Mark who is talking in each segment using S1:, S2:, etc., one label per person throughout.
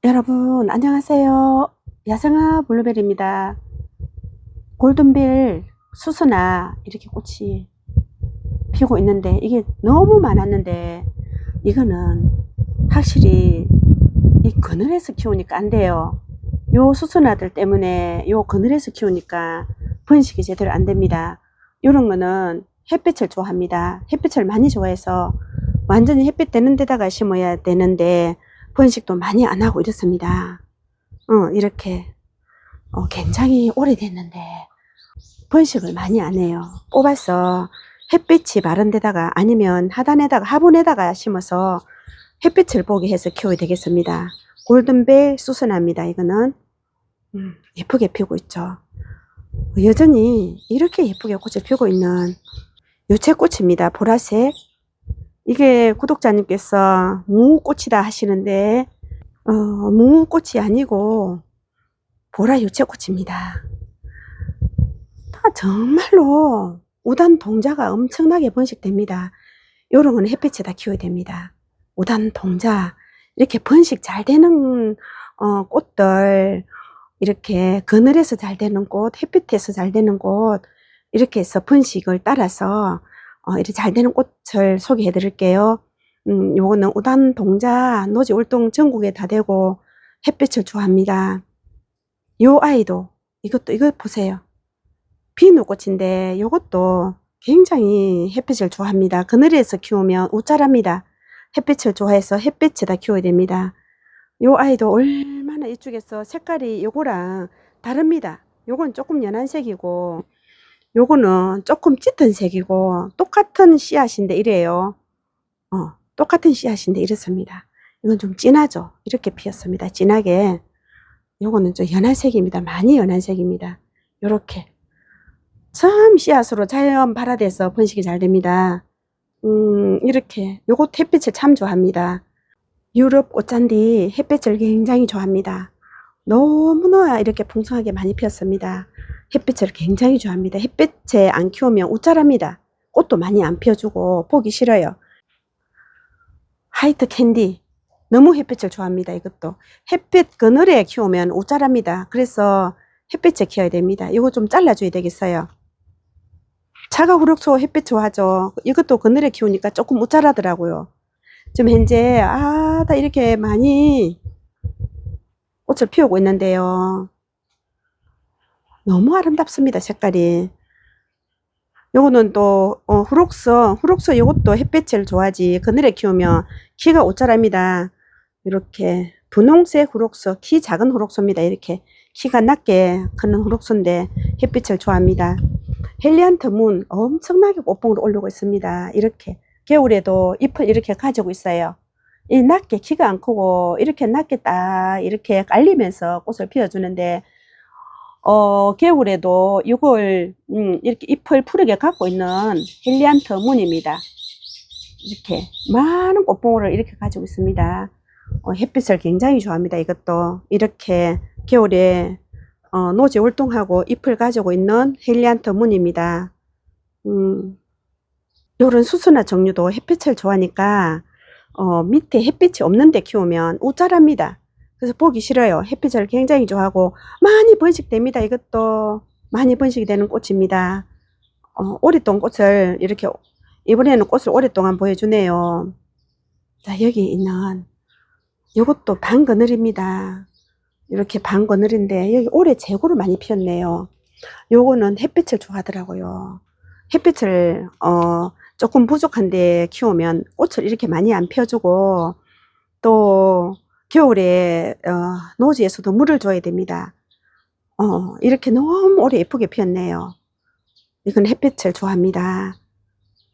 S1: 여러분 안녕하세요. 야생화 블루베리입니다. 골든벨 수수나 이렇게 꽃이 피고 있는데 이게 너무 많았는데 이거는 확실히 이 그늘에서 키우니까 안 돼요. 요 수수나들 때문에 요 그늘에서 키우니까 번식이 제대로 안 됩니다. 요런 거는 햇빛을 좋아합니다. 햇빛을 많이 좋아해서 완전히 햇빛 되는 데다가 심어야 되는데 번식도 많이 안 하고 이렇습니다. 이렇게 굉장히 오래됐는데 번식을 많이 안 해요. 뽑아서 햇빛이 바른 데다가 아니면 하단에다가 화분에다가 심어서 햇빛을 보게 해서 키워야 되겠습니다. 골든벨 수수나입니다. 이거는 예쁘게 피고 있죠. 여전히 이렇게 예쁘게 꽃을 피고 있는 유채꽃입니다. 보라색. 이게 구독자님께서 무꽃이다 하시는데 무꽃이 아니고 보라 유채꽃입니다. 정말로 우단 동자가 엄청나게 번식됩니다. 요런 건 햇빛에다 키워야 됩니다. 우단 동자 이렇게 번식 잘 되는 꽃들, 이렇게 그늘에서 잘 되는 꽃, 햇빛에서 잘 되는 꽃, 이렇게 해서 번식을 따라서 이렇게 잘 되는 꽃을 소개해 드릴게요. 요거는 우단 동자, 노지 울동 전국에 다 되고 햇빛을 좋아합니다. 요 아이도 이거 보세요. 비누꽃인데 요것도 굉장히 햇빛을 좋아합니다. 그늘에서 키우면 우짜랍니다. 햇빛을 좋아해서 햇빛에다 키워야 됩니다. 요 아이도 얼마나 이쪽에서 색깔이 요거랑 다릅니다. 요건 조금 연한 색이고 요거는 조금 짙은 색이고 똑같은 씨앗인데 이래요. 똑같은 씨앗인데 이렇습니다. 이건 좀 진하죠. 이렇게 피었습니다. 진하게. 요거는 좀 연한 색입니다. 많이 연한 색입니다. 요렇게 참 씨앗으로 자연 발화돼서 번식이 잘 됩니다. 이렇게 요거 햇빛을 참 좋아합니다. 유럽 꽃잔디 햇빛을 굉장히 좋아합니다. 너무나 이렇게 풍성하게 많이 피었습니다. 햇빛을 굉장히 좋아합니다. 햇빛에 안 키우면 우짜랍니다. 꽃도 많이 안 피워주고 보기 싫어요. 화이트 캔디 너무 햇빛을 좋아합니다. 이것도 햇빛 그늘에 키우면 우짜랍니다. 그래서 햇빛에 키워야 됩니다. 이거 좀 잘라줘야 되겠어요. 차가 후룩소 햇빛 좋아하죠. 이것도 그늘에 키우니까 조금 우짜라더라고요. 지금 현재 다 이렇게 많이 꽃을 피우고 있는데요. 너무 아름답습니다. 색깔이. 요거는 또 후룩서 요것도 햇빛을 좋아하지 그늘에 키우면 키가 오짜랍니다. 이렇게 분홍색 후룩서, 키 작은 후룩서입니다. 이렇게 키가 낮게 크는 후룩서인데 햇빛을 좋아합니다. 헬리안트 문 엄청나게 꽃봉으로 올리고 있습니다. 이렇게 겨울에도 잎을 이렇게 가지고 있어요. 이 낮게 키가 안 크고 이렇게 낮게 딱 이렇게 깔리면서 꽃을 피워주는데 겨울에도 이걸 이렇게 잎을 푸르게 갖고 있는 헬리안트 문입니다. 이렇게 많은 꽃봉오를 이렇게 가지고 있습니다. 햇빛을 굉장히 좋아합니다. 이것도 이렇게 겨울에 노지 울동하고 잎을 가지고 있는 헬리안트 문입니다. 요런 수수나 종류도 햇빛을 좋아하니까 밑에 햇빛이 없는데 키우면 우짜랍니다. 그래서 보기 싫어요. 햇빛을 굉장히 좋아하고 많이 번식됩니다. 이것도 많이 번식이 되는 꽃입니다. 오랫동안 꽃을 이렇게 이번에는 꽃을 오랫동안 보여주네요. 자, 여기 있는 이것도 반그늘입니다. 이렇게 반그늘인데 여기 올해 재고를 많이 피웠네요. 요거는 햇빛을 좋아하더라고요. 햇빛을 조금 부족한데 키우면 꽃을 이렇게 많이 안 펴주고 또 겨울에 노지에서도 물을 줘야 됩니다. 이렇게 너무 오래 예쁘게 피었네요. 이건 햇빛을 좋아합니다.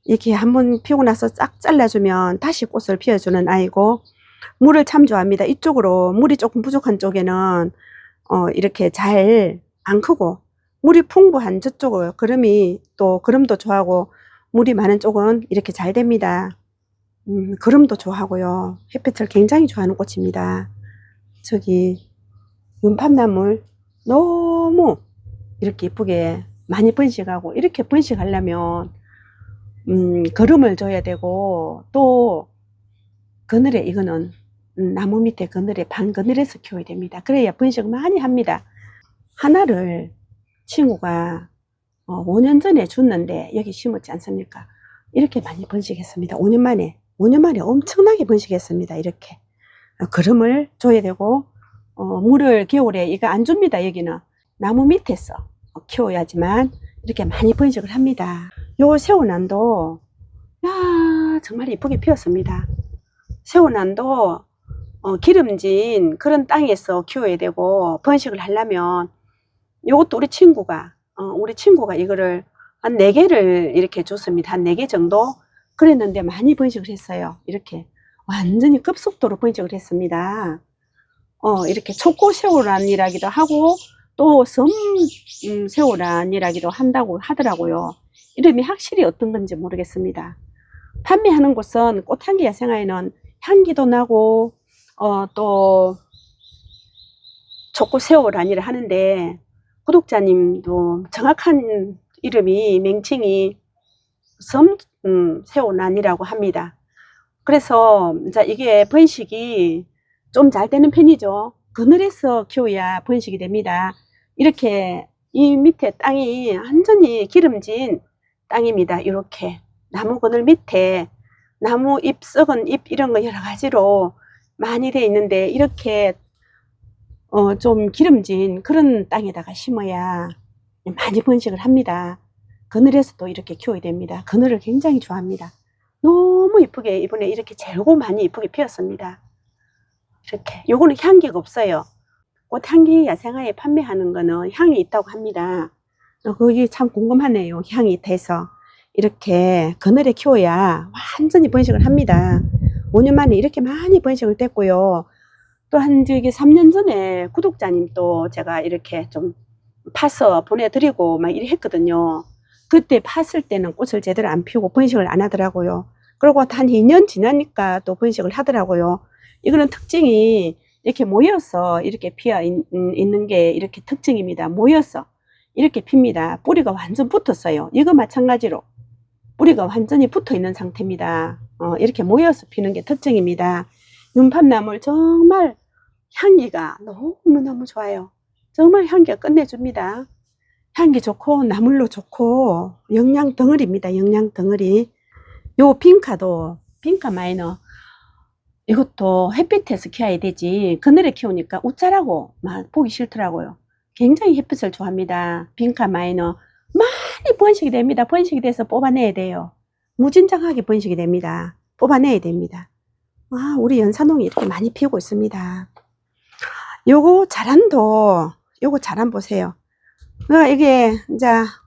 S1: 이렇게 한번 피우고 나서 싹 잘라주면 다시 꽃을 피워주는 아이고 물을 참 좋아합니다. 이쪽으로 물이 조금 부족한 쪽에는 이렇게 잘 안 크고 물이 풍부한 저쪽을 그름도 좋아하고 물이 많은 쪽은 이렇게 잘 됩니다. 그름도 좋아하고요. 햇빛을 굉장히 좋아하는 꽃입니다. 저기 윤팝나물 너무 이렇게 예쁘게 많이 번식하고 이렇게 번식하려면 거름을 줘야 되고 또 그늘에 이거는 나무 밑에 그늘에 반 그늘에서 키워야 됩니다. 그래야 번식을 많이 합니다. 하나를 친구가 5년 전에 줬는데 여기 심었지 않습니까? 이렇게 많이 번식했습니다. 5년 만에 엄청나게 번식했습니다. 이렇게 거름을 줘야 되고 물을 겨울에 이거 안 줍니다. 여기는 나무 밑에서 키워야지만 이렇게 많이 번식을 합니다. 요 새우난도 야 정말 이쁘게 피었습니다. 새우난도 기름진 그런 땅에서 키워야 되고 번식을 하려면 요것도 우리 친구가 이거를 한 4개를 이렇게 줬습니다. 한 4개 정도 그랬는데 많이 번식을 했어요. 이렇게 완전히 급속도로 번식을 했습니다. 이렇게 초코새우란이라기도 하고 또 섬새우란이라기도 한다고 하더라고요. 이름이 확실히 어떤 건지 모르겠습니다. 판매하는 곳은 꽃향기 야생화에는 향기도 나고 또 초코새우란이라 하는데 구독자님도 정확한 이름이 명칭이 섬새우란이라고 합니다. 그래서 이제 이게 번식이 좀 잘 되는 편이죠. 그늘에서 키워야 번식이 됩니다. 이렇게 이 밑에 땅이 완전히 기름진 땅입니다. 이렇게 나무 그늘 밑에 나무 잎, 썩은 잎 이런 거 여러 가지로 많이 돼 있는데 이렇게 좀 기름진 그런 땅에다가 심어야 많이 번식을 합니다. 그늘에서도 이렇게 키워야 됩니다. 그늘을 굉장히 좋아합니다. 너무 이쁘게 이번에 이렇게 재고 많이 이쁘게 피었습니다. 이렇게 요거는 향기가 없어요. 꽃향기 야생화에 판매하는 거는 향이 있다고 합니다. 그게 참 궁금하네요. 향이 돼서 이렇게 그늘에 키워야 완전히 번식을 합니다. 5년 만에 이렇게 많이 번식을 됐고요. 또 한 저기 3년 전에 구독자님 또 제가 이렇게 좀 파서 보내드리고 막 이래 했거든요. 그때 팠을 때는 꽃을 제대로 안 피우고 번식을 안 하더라고요. 그리고 한 2년 지나니까 또 번식을 하더라고요. 이거는 특징이 이렇게 모여서 이렇게 피어 있는 게 이렇게 특징입니다. 모여서 이렇게 핍니다. 뿌리가 완전 붙었어요. 이거 마찬가지로 뿌리가 완전히 붙어 있는 상태입니다. 이렇게 모여서 피는 게 특징입니다. 윤팝나물 정말 향기가 너무너무 좋아요. 정말 향기가 끝내줍니다. 향기 좋고 나물로 좋고 영양 덩어리입니다. 영양 덩어리. 요 빈카도 빈카 마이너 이것도 햇빛에서 키워야 되지 그늘에 키우니까 웃자라고 막 보기 싫더라고요. 굉장히 햇빛을 좋아합니다. 빈카 마이너 많이 번식이 됩니다. 번식이 돼서 뽑아내야 돼요. 무진장하게 번식이 됩니다. 뽑아내야 됩니다. 우리 연산홍이 이렇게 많이 피우고 있습니다. 요거 자란도 요거 자란 보세요. 이게 이제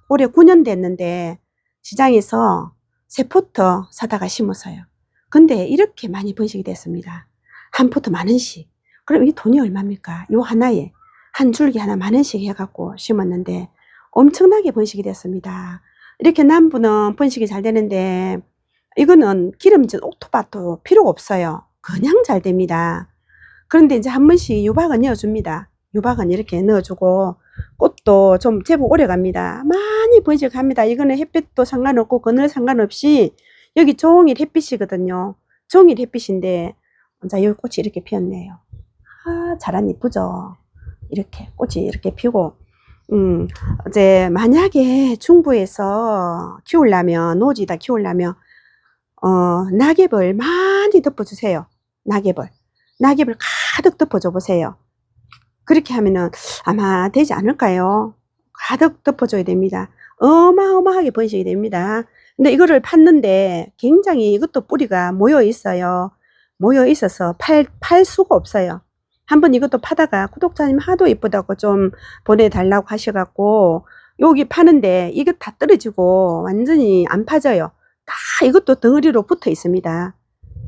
S1: 올해 9년 됐는데 시장에서 3포트 사다가 심었어요. 근데 이렇게 많이 번식이 됐습니다. 한 포트 10,000원씩. 그럼 이게 돈이 얼마입니까? 요 하나에 한 줄기 하나 10,000원씩 해갖고 심었는데 엄청나게 번식이 됐습니다. 이렇게 남부는 번식이 잘 되는데 이거는 기름진 옥토밭도 필요가 없어요. 그냥 잘 됩니다. 그런데 이제 한 번씩 유박은 넣어줍니다. 유박은 이렇게 넣어주고 꽃도 좀 제법 오래 갑니다. 많이 번식합니다. 이거는 햇빛도 상관없고 그늘 상관없이 여기 종일 햇빛이거든요. 종일 햇빛인데 자 여기 꽃이 이렇게 피었네요. 자란 이쁘죠. 이렇게 꽃이 이렇게 피고 이제 만약에 중부에서 키우려면 노지다 키우려면 낙엽을 많이 덮어주세요. 낙엽을 가득 덮어줘 보세요. 그렇게 하면은 아마 되지 않을까요? 가득 덮어줘야 됩니다. 어마어마하게 번식이 됩니다. 근데 이거를 팠는데 굉장히 이것도 뿌리가 모여 있어요. 모여 있어서 팔 수가 없어요. 한번 이것도 파다가 구독자님 하도 이쁘다고 좀 보내달라고 하셔갖고 여기 파는데 이거 다 떨어지고 완전히 안 파져요. 다 이것도 덩어리로 붙어 있습니다.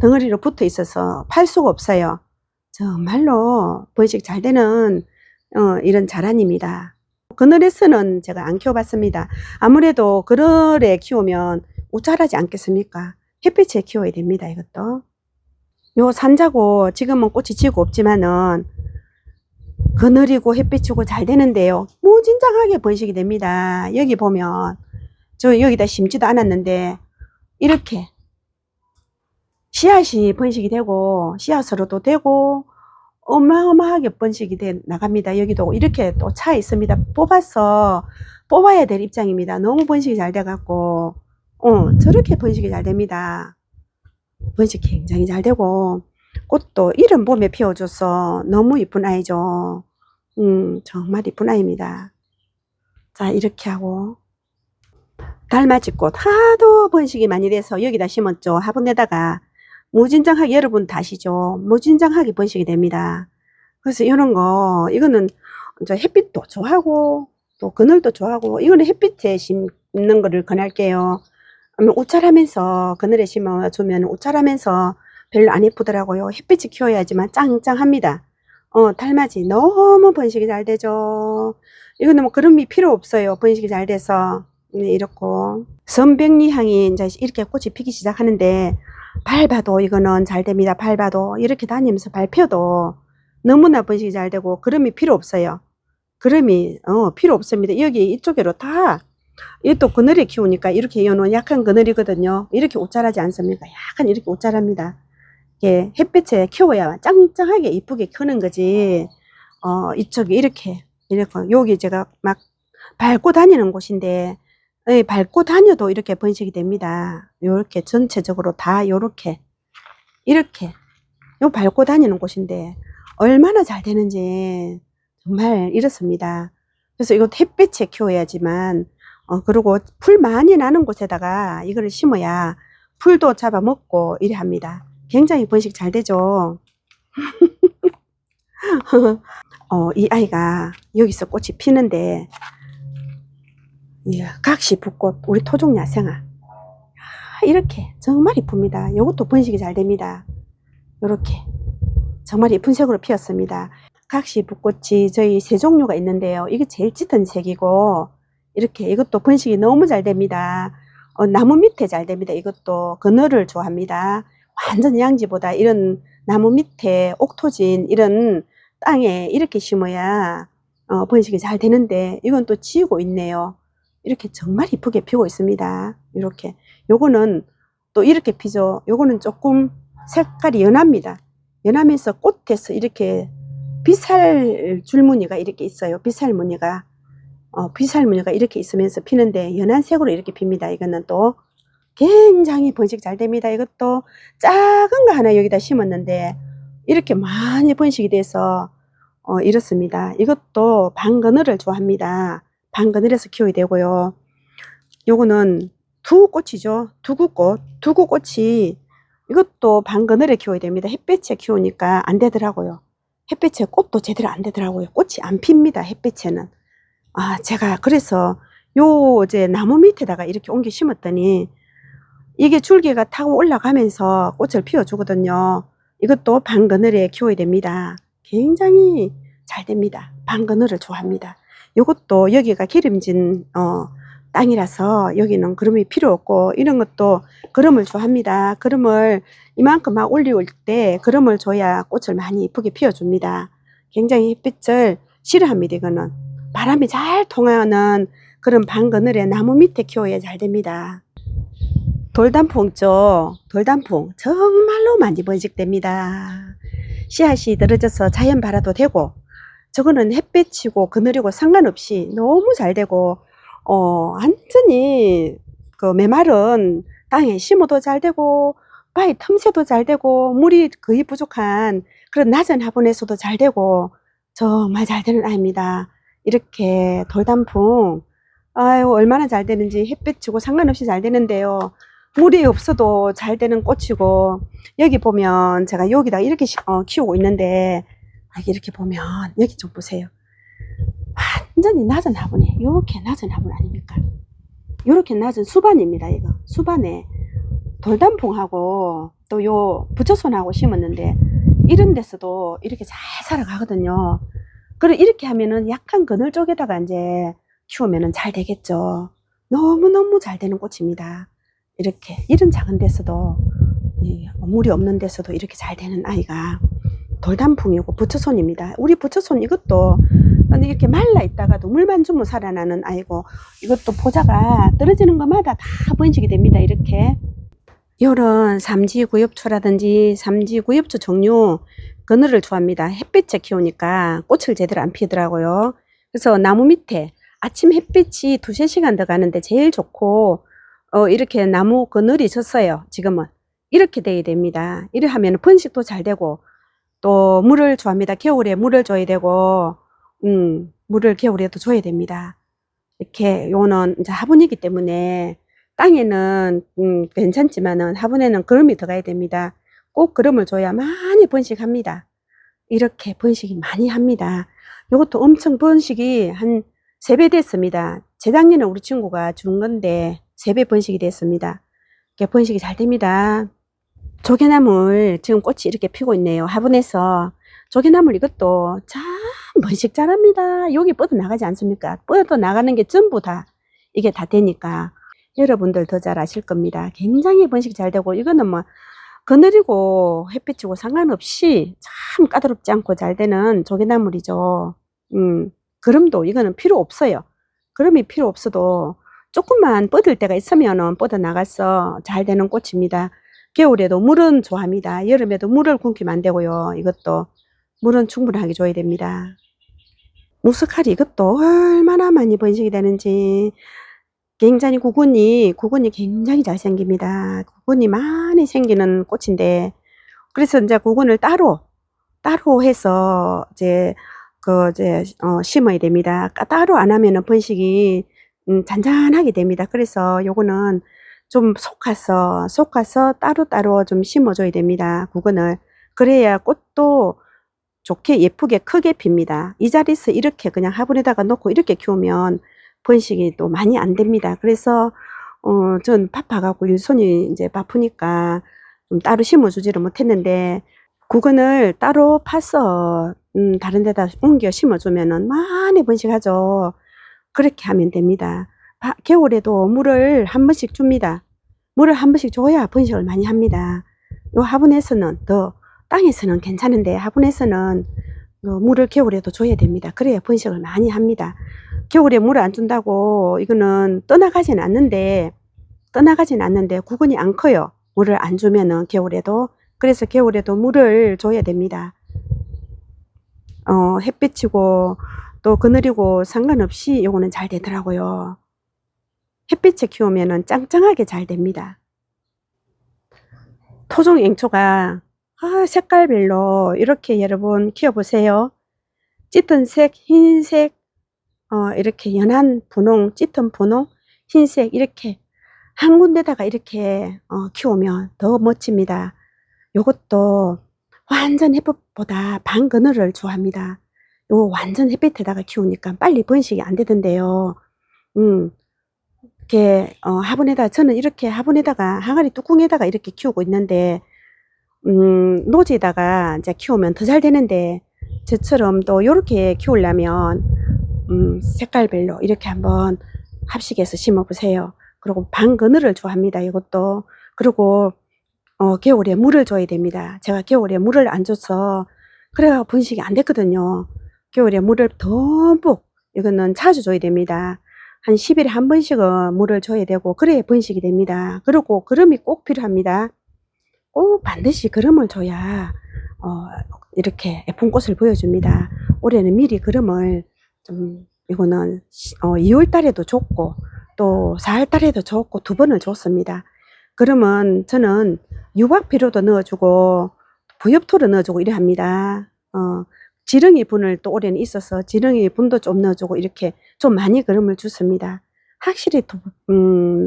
S1: 덩어리로 붙어 있어서 팔 수가 없어요. 정말로 번식 잘 되는 이런 자란입니다. 그늘에서는 제가 안 키워봤습니다. 아무래도 그늘에 키우면 우짜라지 않겠습니까? 햇빛에 키워야 됩니다. 이것도 요 산자고 지금은 꽃이 지고 없지만은 그늘이고 햇빛이고 잘 되는데요. 무진장하게 번식이 됩니다. 여기 보면 저 여기다 심지도 않았는데 이렇게 씨앗이 번식이 되고 씨앗으로도 되고 어마어마하게 번식이 나갑니다. 여기도 이렇게 또 차 있습니다. 뽑아야 될 입장입니다. 너무 번식이 잘 돼갖고 저렇게 번식이 잘 됩니다. 번식 굉장히 잘 되고 꽃도 이른 봄에 피워줘서 너무 이쁜 아이죠. 정말 이쁜 아이입니다. 자, 이렇게 하고 달맞이꽃 하도 번식이 많이 돼서 여기다 심었죠. 화분에다가 무진장하게, 여러분 다 아시죠? 무진장하게 번식이 됩니다. 그래서 이런 거, 이거는 이제 햇빛도 좋아하고 또 그늘도 좋아하고, 이거는 햇빛에 심는 거를 권할게요. 우찰하면서 그늘에 심어주면 우찰하면서 별로 안 예쁘더라고요. 햇빛이 키워야지만 짱짱합니다. 달맞이 너무 번식이 잘 되죠. 이거는 뭐 그런 미 필요 없어요. 번식이 잘 돼서. 이렇고 선백리 향이 이제 이렇게 꽃이 피기 시작하는데 밟아도 이거는 잘 됩니다. 밟아도 이렇게 다니면서 밟혀도 너무나 번식이 잘 되고 그름이 필요 없어요. 그름이 필요 없습니다. 여기 이쪽으로 다 이또 그늘에 키우니까 이렇게 이어놓은 약한 그늘이거든요. 이렇게 옷자라지 않습니까? 약간 이렇게 옷자랍니다. 이게 햇빛에 키워야 짱짱하게 이쁘게 크는 거지. 이쪽이 이렇게 여기 제가 막 밟고 다니는 곳인데 밟고 다녀도 이렇게 번식이 됩니다. 요렇게 전체적으로 다 요렇게 이렇게 요 밟고 다니는 곳인데 얼마나 잘 되는지 정말 이렇습니다. 그래서 이거 햇빛에 키워야지만 그리고 풀 많이 나는 곳에다가 이거를 심어야 풀도 잡아먹고 이래 합니다. 굉장히 번식 잘 되죠. 이 아이가 여기서 꽃이 피는데 각시붓꽃 우리 토종 야생화 이렇게 정말 이쁩니다. 이것도 번식이 잘 됩니다. 이렇게 정말 예쁜 색으로 피었습니다. 각시붓꽃이 저희 세 종류가 있는데요. 이게 제일 짙은 색이고 이렇게 이것도 번식이 너무 잘 됩니다. 나무 밑에 잘 됩니다. 이것도 그늘을 좋아합니다. 완전 양지보다 이런 나무 밑에 옥토진 이런 땅에 이렇게 심어야 번식이 잘 되는데 이건 또 지우고 있네요. 이렇게 정말 이쁘게 피고 있습니다. 이렇게 요거는 또 이렇게 피죠. 요거는 조금 색깔이 연합니다. 연하면서 꽃에서 이렇게 비살 줄무늬가 이렇게 있어요. 비살무늬가 이렇게 있으면서 피는데 연한 색으로 이렇게 핍니다. 이거는 또 굉장히 번식 잘 됩니다. 이것도 작은 거 하나 여기다 심었는데 이렇게 많이 번식이 돼서 이렇습니다. 이것도 방그늘을 좋아합니다. 방그늘에서 키워야 되고요. 요거는 두구꽃이죠. 두구꽃이 이것도 방그늘에 키워야 됩니다. 햇빛에 키우니까 안 되더라고요. 햇빛에 꽃도 제대로 안 되더라고요. 꽃이 안 핍니다. 햇빛에는. 제가 그래서 이제 나무 밑에다가 이렇게 옮겨 심었더니 이게 줄기가 타고 올라가면서 꽃을 피워주거든요. 이것도 방그늘에 키워야 됩니다. 굉장히 잘 됩니다. 방그늘을 좋아합니다. 이것도 여기가 기름진 땅이라서 여기는 그름이 필요 없고 이런 것도 그름을 좋아합니다. 그름을 이만큼 막 올리올 때 그름을 줘야 꽃을 많이 이쁘게 피워줍니다. 굉장히 햇빛을 싫어합니다. 이거는 바람이 잘 통하는 그런 방그늘에 나무 밑에 키워야 잘 됩니다. 돌단풍죠. 돌단풍 정말로 많이 번식됩니다. 씨앗이 떨어져서 자연 발화도 되고 저거는 햇빛이고 그늘이고 상관없이 너무 잘 되고 완전히 그 메마른 땅에 심어도 잘 되고 바위 틈새도 잘 되고 물이 거의 부족한 그런 낮은 화분에서도 잘 되고 정말 잘 되는 아이입니다. 이렇게 돌단풍 아유 얼마나 잘 되는지 햇빛이고 상관없이 잘 되는데요. 물이 없어도 잘 되는 꽃이고 여기 보면 제가 여기다 이렇게 키우고 있는데 이렇게 보면 여기 좀 보세요. 완전히 낮은 화분에 이렇게 낮은 화분 아닙니까? 이렇게 낮은 수반입니다. 이거 수반에 돌단풍하고 또 요 부처손하고 심었는데 이런 데서도 이렇게 잘 살아가거든요. 그리고 이렇게 하면은 약간 그늘 쪽에다가 이제 키우면은 잘 되겠죠. 너무너무 잘 되는 꽃입니다. 이렇게 이런 작은 데서도 물이 없는 데서도 이렇게 잘 되는 아이가 돌단풍이고 부처손입니다. 우리 부처손 이것도 이렇게 말라 있다가도 물만 주면 살아나는 아이고 이것도 보자가 떨어지는 것마다 다 번식이 됩니다. 이렇게 요런 삼지구엽초라든지 삼지구엽초 종류 그늘을 좋아합니다. 햇빛에 키우니까 꽃을 제대로 안 피더라고요. 그래서 나무 밑에 아침 햇빛이 2~3시간 더 가는데 제일 좋고, 이렇게 나무 그늘이 졌어요. 지금은 이렇게 돼야 됩니다. 이래 하면 번식도 잘 되고, 또 물을 좋아합니다. 겨울에 물을 줘야 되고, 물을 겨울에도 줘야 됩니다. 이렇게 요거는 이제 화분이기 때문에 땅에는 괜찮지만은 화분에는 거름이 들어가야 됩니다. 꼭 거름을 줘야 많이 번식합니다. 이렇게 번식이 많이 합니다. 요것도 엄청 번식이 한 3배 됐습니다. 재작년에 우리 친구가 준 건데 3배 번식이 됐습니다. 이렇게 번식이 잘 됩니다. 조개나물 지금 꽃이 이렇게 피고 있네요. 화분에서 조개나물 이것도 참 번식 잘합니다. 여기 뻗어 나가지 않습니까? 뻗어 나가는 게 전부 다 이게 다 되니까 여러분들 더 잘 아실 겁니다. 굉장히 번식 잘 되고, 이거는 뭐 그늘이고 햇빛이고 상관없이 참 까다롭지 않고 잘 되는 조개나물이죠. 그럼도 이거는 필요 없어요. 그럼이 필요 없어도 조금만 뻗을 때가 있으면은 뻗어 나가서 잘 되는 꽃입니다. 겨울에도 물은 좋아합니다. 여름에도 물을 굶기면 안 되고요. 이것도 물은 충분하게 줘야 됩니다. 무스카리 이것도 얼마나 많이 번식이 되는지. 굉장히 구근이 굉장히 잘 생깁니다. 구근이 많이 생기는 꽃인데, 그래서 이제 구근을 따로 해서 이제 심어야 됩니다. 따로 안 하면은 번식이 잔잔하게 됩니다. 그래서 요거는 좀 속아서 따로 좀 심어줘야 됩니다. 구근을. 그래야 꽃도 좋게 예쁘게 크게 핍니다. 이 자리에서 이렇게 그냥 화분에다가 놓고 이렇게 키우면 번식이 또 많이 안 됩니다. 그래서 전 바빠갖고 일손이 이제 바쁘니까 좀 따로 심어주지를 못했는데, 구근을 따로 파서 다른 데다 옮겨 심어주면은 많이 번식하죠. 그렇게 하면 됩니다. 겨울에도 물을 한 번씩 줍니다. 물을 한 번씩 줘야 번식을 많이 합니다. 요 화분에서는 땅에서는 괜찮은데 화분에서는 물을 겨울에도 줘야 됩니다. 그래야 번식을 많이 합니다. 겨울에 물을 안 준다고 이거는 떠나가진 않는데 구근이 안 커요. 물을 안 주면은 겨울에도. 그래서 겨울에도 물을 줘야 됩니다. 햇빛이고 또 그늘이고 상관없이 요거는 잘 되더라고요. 햇빛에 키우면은 짱짱하게 잘 됩니다. 토종 앵초가 색깔별로 이렇게 여러분 키워보세요. 짙은 색, 흰색, 이렇게 연한 분홍, 짙은 분홍, 흰색 이렇게 한 군데다가 이렇게 키우면 더 멋집니다. 요것도 완전 햇빛보다 반 그늘을 좋아합니다. 요 완전 햇빛에다가 키우니까 빨리 번식이 안 되던데요. 이렇게 화분에다, 저는 이렇게 화분에다가 항아리 뚜껑에다가 이렇게 키우고 있는데 노지에다가 이제 키우면 더 잘 되는데, 저처럼 또 요렇게 키우려면 색깔별로 이렇게 한번 합식해서 심어 보세요. 그리고 반 그늘을 좋아합니다. 이것도. 그리고 겨울에 물을 줘야 됩니다. 제가 겨울에 물을 안 줘서 그래가 번식이 안 됐거든요. 겨울에 물을 듬뿍, 이거는 자주 줘야 됩니다. 한 10일에 한 번씩은 물을 줘야 되고, 그래야 번식이 됩니다. 그리고 거름이 꼭 필요합니다. 꼭 반드시 거름을 줘야 이렇게 예쁜 꽃을 보여줍니다. 올해는 미리 거름을 좀, 이거는 2월 달에도 줬고 또 4월 달에도 줬고 2번을 줬습니다. 그러면 저는 유박비료도 넣어주고 부엽토를 넣어주고 이래 합니다. 지렁이 분을 또 올해는 있어서 지렁이 분도 좀 넣어주고 이렇게 좀 많이 거름을 줬습니다. 확실히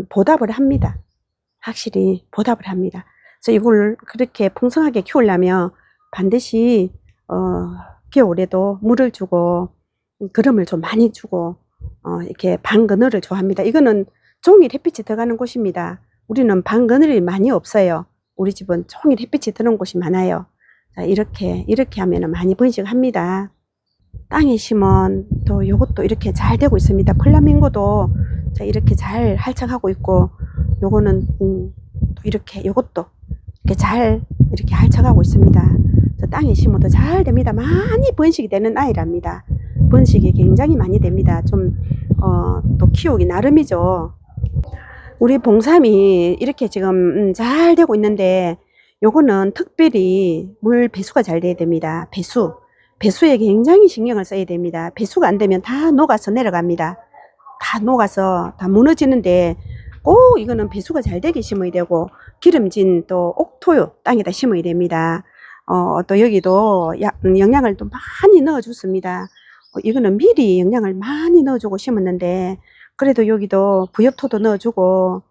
S1: 보답을 합니다. 확실히 보답을 합니다. 그래서 이걸 그렇게 풍성하게 키우려면 반드시 겨울에도 물을 주고 거름을 좀 많이 주고 이렇게 반 그늘을 좋아합니다. 이거는 종일 햇빛이 들어가는 곳입니다. 우리는 반 그늘이 많이 없어요. 우리 집은 종일 햇빛이 드는 곳이 많아요. 자, 이렇게 하면은 많이 번식합니다. 땅에 심은 또 요것도 이렇게 잘 되고 있습니다. 플라밍고도 자, 이렇게 잘 활착하고 있고, 요거는 또 이렇게 요것도 이렇게 잘 이렇게 활착하고 있습니다. 땅에 심어도 잘 됩니다. 많이 번식이 되는 아이랍니다. 번식이 굉장히 많이 됩니다. 좀 또 키우기 나름이죠. 우리 봉삼이 이렇게 지금 잘 되고 있는데 요거는 특별히 물 배수가 잘 돼야 됩니다. 배수에 굉장히 신경을 써야 됩니다. 배수가 안 되면 다 녹아서 내려갑니다. 다 녹아서 다 무너지는데 꼭 이거는 배수가 잘 되게 심어야 되고 기름진 또 옥토요 땅에다 심어야 됩니다. 또 여기도 영양을 또 많이 넣어 줬습니다. 이거는 미리 영양을 많이 넣어 주고 심었는데 그래도 여기도 부엽토도 넣어 주고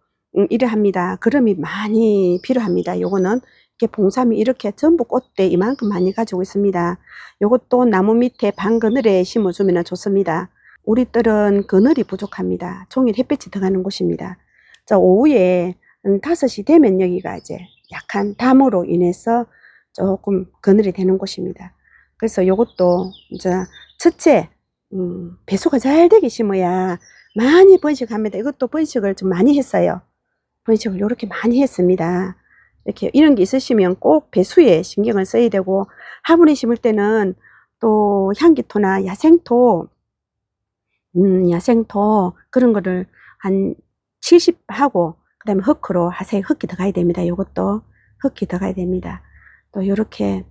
S1: 이래 합니다. 그름이 많이 필요합니다. 요거는 이렇게 봉삼이 이렇게 전부 꽃대 이만큼 많이 가지고 있습니다. 요것도 나무 밑에 방 그늘에 심어주면 좋습니다. 우리 뜰은 그늘이 부족합니다. 종일 햇빛이 들어가는 곳입니다. 자, 오후에 5시 되면 여기가 이제 약한 담으로 인해서 조금 그늘이 되는 곳입니다. 그래서 요것도 이제 첫째 배수가 잘 되게 심어야 많이 번식합니다. 이것도 번식을 좀 많이 했어요. 번식을 이렇게 많이 했습니다. 이렇게 이런 게 있으시면 꼭 배수에 신경을 써야 되고 화분에 심을 때는 또 향기토나 야생토 그런 거를 한 70 하고 그다음에 흙으로 하세요. 흙이 들어가야 됩니다. 요것도 흙이 들어가야 됩니다. 또 요렇게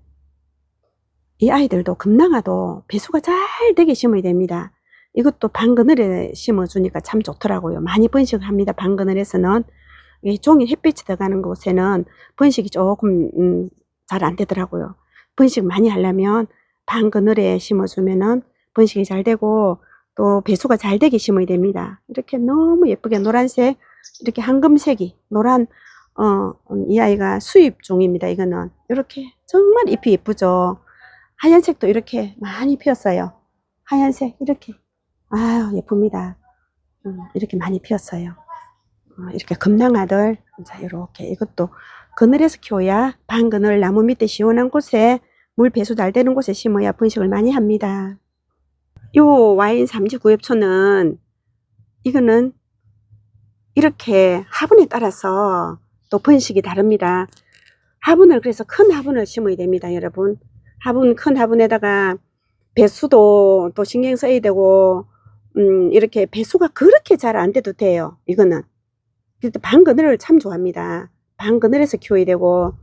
S1: 이 아이들도 금낭아도 배수가 잘 되게 심어야 됩니다. 이것도 방 그늘에 심어 주니까 참 좋더라고요. 많이 번식합니다. 방 그늘에서는 이 종일 햇빛이 들어가는 곳에는 번식이 조금 잘 안 되더라고요. 번식 많이 하려면 방 그늘에 심어 주면은 번식이 잘 되고 또 배수가 잘 되게 심어야 됩니다. 이렇게 너무 예쁘게 노란색 이렇게 황금색이 노란 이 아이가 수입 중입니다. 이거는 이렇게 정말 잎이 예쁘죠. 하얀색도 이렇게 많이 피었어요. 하얀색 이렇게 아유 예쁩니다. 이렇게 많이 피었어요. 이렇게 금낭아들 이렇게 이것도 그늘에서 키워야 방 그늘 나무 밑에 시원한 곳에 물 배수 잘 되는 곳에 심어야 번식을 많이 합니다. 요 와인 삼지구엽초는 이거는 이렇게 화분에 따라서 또 번식이 다릅니다. 화분을 그래서 큰 화분을 심어야 됩니다. 여러분 큰 화분에다가 배수도 또 신경 써야 되고 이렇게 배수가 그렇게 잘 안 돼도 돼요. 이거는 방 그늘을 참 좋아합니다. 방 그늘에서 키워야 되고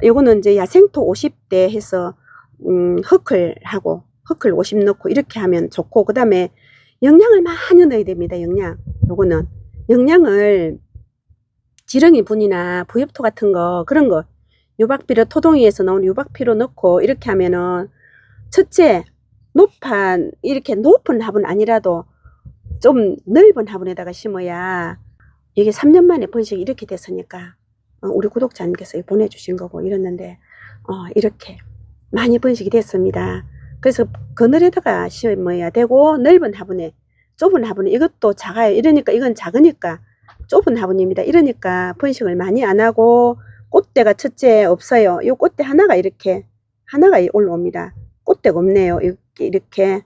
S1: 요거는 이제 야생토 50대 해서 흙을 하고 흙을 50 넣고 이렇게 하면 좋고 그 다음에 영양을 많이 넣어야 됩니다. 요거는 영양을 지렁이 분이나 부엽토 같은 거 그런 거 유박피로 토동이에서 나온 유박피로 넣고 이렇게 하면은 첫째 이렇게 높은 화분 아니라도 좀 넓은 화분에다가 심어야 이게 3년 만에 번식이 이렇게 됐으니까 우리 구독자님께서 보내주신 거고 이랬는데 이렇게 많이 번식이 됐습니다. 그래서 그늘에다가 심어야 되고 넓은 화분에 좁은 화분에 이것도 작아요. 이러니까 이건 작으니까 좁은 화분입니다. 이러니까 번식을 많이 안 하고 꽃대가 첫째 없어요. 이 꽃대 하나가 올라옵니다. 꽃대가 없네요. 이렇게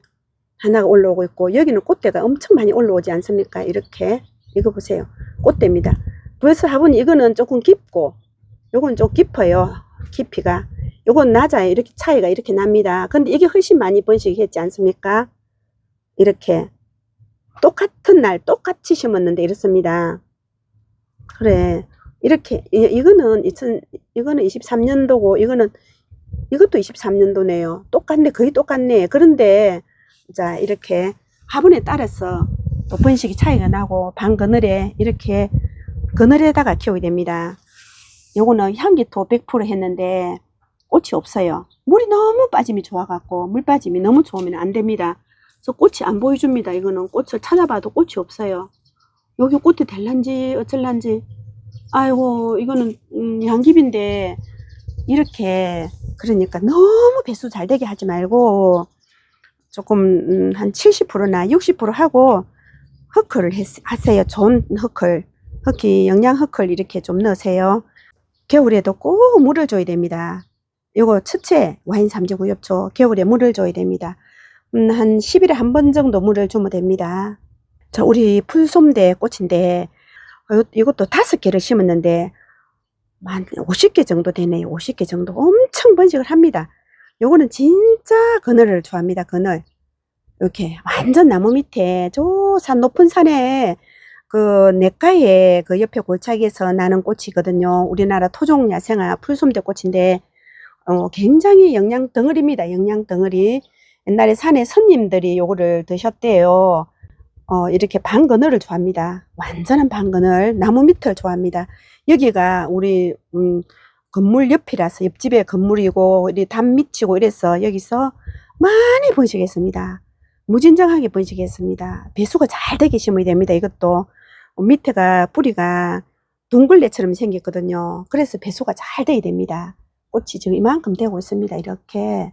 S1: 하나가 올라오고 있고 여기는 꽃대가 엄청 많이 올라오지 않습니까? 이렇게 이거 보세요. 꽃대입니다. 벌써 화분이 이거는 조금 깊고 요건 좀 깊어요. 깊이가 요건 낮아요. 이렇게 차이가 이렇게 납니다. 근데 이게 훨씬 많이 번식했지 않습니까? 이렇게 똑같은 날 똑같이 심었는데 이렇습니다. 그래 이렇게 이거는 23년도고 이것도 23년도네요. 똑같네. 거의 똑같네. 그런데 자 이렇게 화분에 따라서 또 번식이 차이가 나고 방 그늘에 이렇게 그늘에다가 키워야 됩니다. 요거는 향기토 100% 했는데 꽃이 없어요. 물이 너무 빠짐이 좋아갖고 물 빠짐이 너무 좋으면 안 됩니다. 그래서 꽃이 안 보여줍니다. 이거는 꽃을 찾아봐도 꽃이 없어요. 여기 꽃이 될란지 어쩔란지 아이고 이거는 양귀비인데 이렇게 그러니까 너무 배수 잘 되게 하지 말고 조금 한 70%나 60% 하고 흙을 하세요. 좋은 흙이 영양 흙을 이렇게 좀 넣으세요. 겨울에도 꼭 물을 줘야 됩니다. 요거 첫째 와인 삼지구엽초 겨울에 물을 줘야 됩니다. 한 10일에 한 번 정도 물을 주면 됩니다. 자 우리 풀솜대 꽃인데 이것도 5개를 심었는데 한 50개 정도 되네요. 50개 정도 엄청 번식을 합니다. 요거는 진짜 그늘을 좋아합니다. 그늘 이렇게 완전 나무 밑에 저 산 높은 산에 그 냇가에 그 옆에 골짜기에서 나는 꽃이거든요. 우리나라 토종 야생화 풀솜대 꽃인데 굉장히 영양 덩어리입니다. 영양 덩어리. 옛날에 산에 스님들이 요거를 드셨대요. 이렇게 반그늘을 좋아합니다. 완전한 반그늘, 나무 밑을 좋아합니다. 여기가 우리 건물 옆이라서 옆집에 건물이고 우리 담 밑이고 이래서 여기서 많이 번식했습니다. 무진장하게 번식했습니다. 배수가 잘 되게 심어야 됩니다. 이것도 밑에가 뿌리가 둥글레처럼 생겼거든요. 그래서 배수가 잘 돼야 됩니다. 꽃이 지금 이만큼 되고 있습니다. 이렇게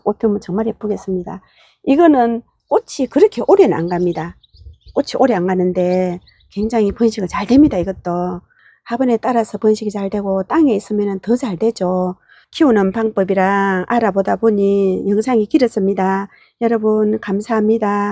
S1: 꽃 피우면 정말 예쁘겠습니다. 이거는 꽃이 그렇게 오래는 안 갑니다. 꽃이 오래 안 가는데 굉장히 번식이 잘 됩니다. 이것도 화분에 따라서 번식이 잘 되고 땅에 있으면 더 잘 되죠. 키우는 방법이랑 알아보다 보니 영상이 길었습니다. 여러분 감사합니다.